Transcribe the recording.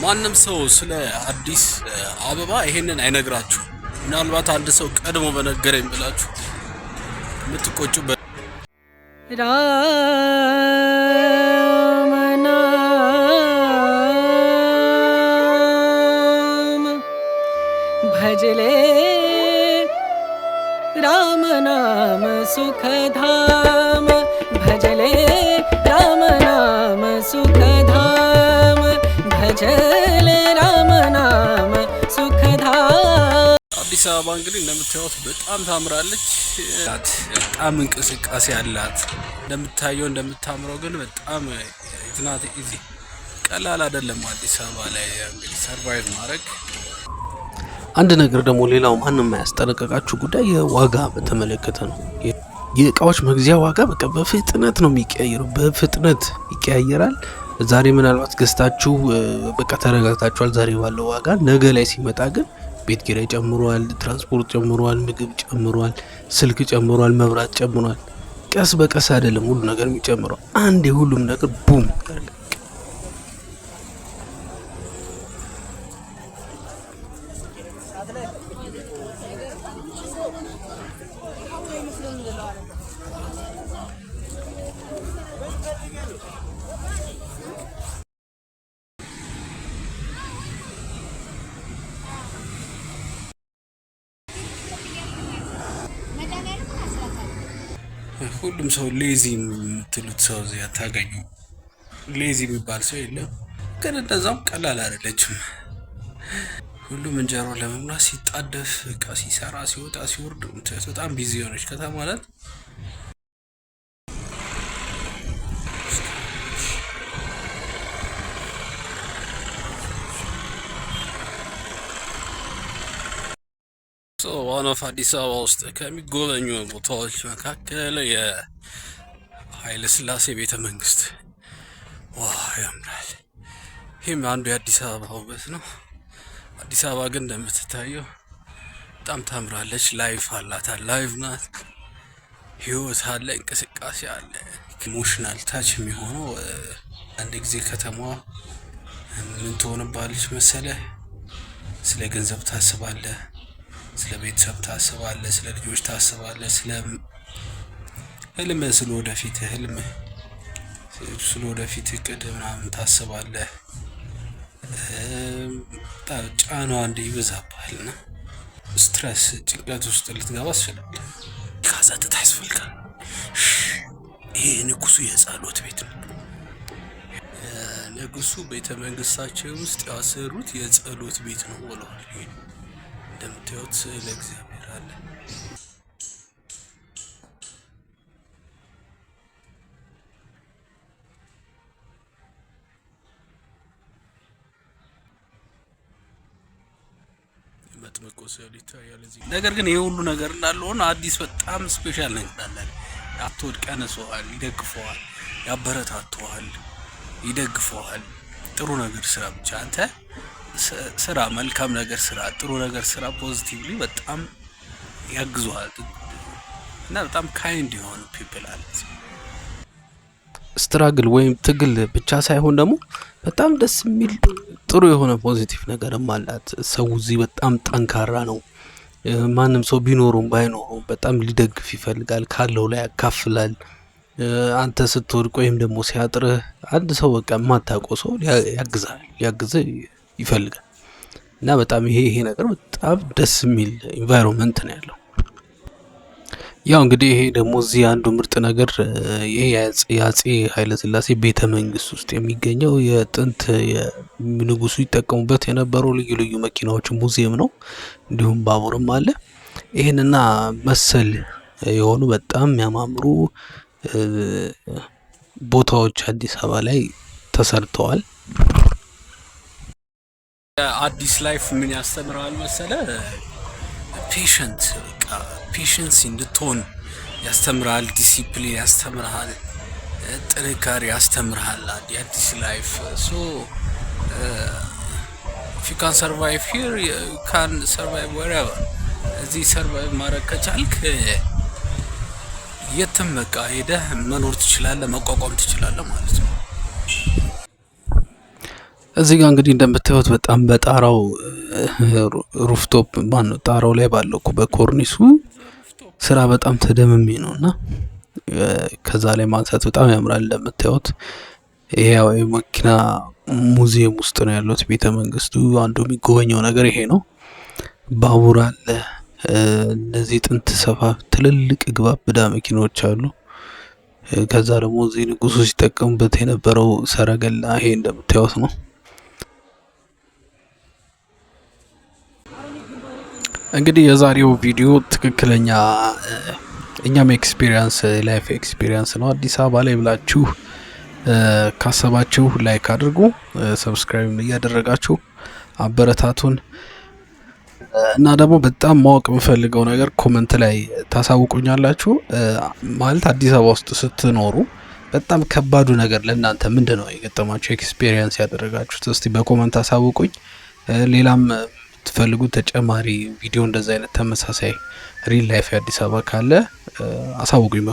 ማንም ሰው ስለ አዲስ አበባ ይሄንን አይነግራችሁ። ምናልባት አንድ ሰው ቀድሞ በነገረኝ ብላችሁ የምትቆጩበት राम नाम भजले राम नाम सुखधाम भजले राम नाम सुखधाम भजले राम नाम सुखधाम አዲስ አበባ እንግዲህ እንደምታዩት በጣም ታምራለች። በጣም እንቅስቃሴ አላት። እንደምታየው እንደምታምረው ግን በጣም ኢትናት ኢዚ ቀላል አይደለም። አዲስ አበባ ላይ እንግዲህ ሰርቫይቭ ማድረግ አንድ ነገር ደግሞ ሌላው ማንም ያስጠነቀቃችሁ ጉዳይ የዋጋ በተመለከተ ነው። የእቃዎች መግዣ ዋጋ በቃ በፍጥነት ነው የሚቀያየረው። በፍጥነት ይቀያየራል። ዛሬ ምናልባት ገዝታችሁ በቃ ተረጋግታችኋል ዛሬ ባለው ዋጋ፣ ነገ ላይ ሲመጣ ግን ቤት ኪራይ ጨምሯል፣ ትራንስፖርት ጨምሯል፣ ምግብ ጨምሯል፣ ስልክ ጨምሯል፣ መብራት ጨምሯል። ቀስ በቀስ አይደለም ሁሉ ነገር የሚጨምረው፣ አንዴ ሁሉም ነገር ቡም ያደርጋል። ሁሉም ሰው ሌዚ የምትሉት ሰው እዚህ አታገኙ። ሌዚ የሚባል ሰው የለም። ግን እንደዛም ቀላል አይደለችም። ሁሉም እንጀራውን ለመብላት ሲጣደፍ እቃ ሲሰራ ሲወጣ ሲወርድ በጣም ቢዚ የሆነች ከተማ ናት። ዋናው አዲስ አበባ ውስጥ ከሚጎበኙ ቦታዎች መካከል የኃይለ ሥላሴ ቤተ መንግስት ያምራል። ይህም አንዱ የአዲስ አበባ ውበት ነው። አዲስ አበባ ግን እንደምትታየው በጣም ታምራለች። ላይፍ አላት፣ ላይቭ ናት፣ ህይወት አለ፣ እንቅስቃሴ አለ። ኢሞሽናል ታች የሚሆነው አንድ ጊዜ ከተማዋ ምን ትሆንባለች መሰለ? ስለ ገንዘብ ታስባለህ፣ ስለ ቤተሰብ ታስባለህ፣ ስለ ልጆች ታስባለህ፣ ስለ ህልም፣ ስለ ወደፊት ህልም፣ ስለ ወደፊት እቅድ ምናምን ታስባለህ። ጫናዋ እንደ ይበዛብሃልና ስትረስ ጭንቀት ውስጥ ልትገባ ትችላለህ። ካዛት ያስፈልጋል። ይሄ ንጉሱ የጸሎት ቤት ነው። ንጉሱ ቤተ መንግስታቸው ውስጥ ያሰሩት የጸሎት ቤት ነው ብለዋል። እንደምታዩት ስለ እግዚአብሔር አለ። መጥምቁ ስዕል ይታያል እዚህ። ነገር ግን ይሄ ሁሉ ነገር እንዳለ ሆኖ አዲስ በጣም ስፔሻል ነገር አለ። አትወድቅ፣ ያነሱሃል፣ ይደግፈዋል፣ ያበረታቱሃል፣ ይደግፈዋል። ጥሩ ነገር ስራ ብቻ አንተ ስራ፣ መልካም ነገር ስራ፣ ጥሩ ነገር ስራ፣ ፖዚቲቭሊ በጣም ያግዙሃል እና በጣም ካይንድ የሆኑ ፒፕል አለ። ስትራግል ወይም ትግል ብቻ ሳይሆን ደግሞ በጣም ደስ የሚል ጥሩ የሆነ ፖዚቲቭ ነገርም አላት። ሰው እዚህ በጣም ጠንካራ ነው። ማንም ሰው ቢኖሩም ባይኖሩም በጣም ሊደግፍ ይፈልጋል፣ ካለው ላይ ያካፍላል። አንተ ስትወድቅ ወይም ደግሞ ሲያጥርህ አንድ ሰው በቃ የማታውቀው ሰው ሊያግዝህ ይፈልጋል እና በጣም ይሄ ነገር በጣም ደስ የሚል ኢንቫይሮንመንት ነው ያለው። ያው እንግዲህ ይሄ ደግሞ እዚህ አንዱ ምርጥ ነገር ይሄ የአፄ ኃይለ ሥላሴ ቤተ መንግስት ውስጥ የሚገኘው የጥንት ንጉሱ ይጠቀሙበት የነበሩ ልዩ ልዩ መኪናዎች ሙዚየም ነው። እንዲሁም ባቡርም አለ። ይሄንና መሰል የሆኑ በጣም የሚያማምሩ ቦታዎች አዲስ አበባ ላይ ተሰርተዋል። አዲስ ላይፍ ምን ያስተምራል መሰለ? ፔሽንስ እንድትሆን ያስተምራል። ዲሲፕሊን ያስተምራል። ጥንካሬ ያስተምራል። የአዲስ ላይፍ ሶ if you can survive here you can survive wherever። እዚህ ሰርቫይቭ ማድረግ ከቻልክ የትም በቃ ሄደህ መኖር ትችላለህ፣ መቋቋም ትችላለህ ማለት ነው። እዚህ ጋር እንግዲህ እንደምታዩት በጣም በጣራው ሩፍቶፕ ማነው ጣራው ላይ ባለው በኮርኒሱ ስራ በጣም ተደምሜ ነው እና ከዛ ላይ ማንሳት በጣም ያምራል። እንደምታዩት ይሄ ያው የመኪና ሙዚየም ውስጥ ነው ያሉት ቤተ መንግስቱ አንዱ የሚጎበኘው ነገር ይሄ ነው። ባቡር አለ። እነዚህ ጥንት ሰፋፍ ትልልቅ ግባብዳ መኪኖች አሉ። ከዛ ደግሞ እዚህ ንጉሱ ሲጠቀሙበት የነበረው ሰረገላ ይሄ እንደምታዩት ነው። እንግዲህ የዛሬው ቪዲዮ ትክክለኛ እኛም ኤክስፒሪየንስ ላይፍ ኤክስፒሪየንስ ነው። አዲስ አበባ ላይ ብላችሁ ካሰባችሁ ላይክ አድርጉ፣ ሰብስክራይብ እያደረጋችሁ አበረታቱን እና ደግሞ በጣም ማወቅ የምፈልገው ነገር ኮመንት ላይ ታሳውቁኛላችሁ። ማለት አዲስ አበባ ውስጥ ስትኖሩ በጣም ከባዱ ነገር ለእናንተ ምንድን ነው የገጠማችሁ ኤክስፒሪየንስ ያደረጋችሁት? እስቲ በኮመንት አሳውቁኝ። ሌላም የምትፈልጉት ተጨማሪ ቪዲዮ እንደዛ አይነት ተመሳሳይ ሪል ላይፍ የአዲስ አበባ ካለ አሳውቁኝ።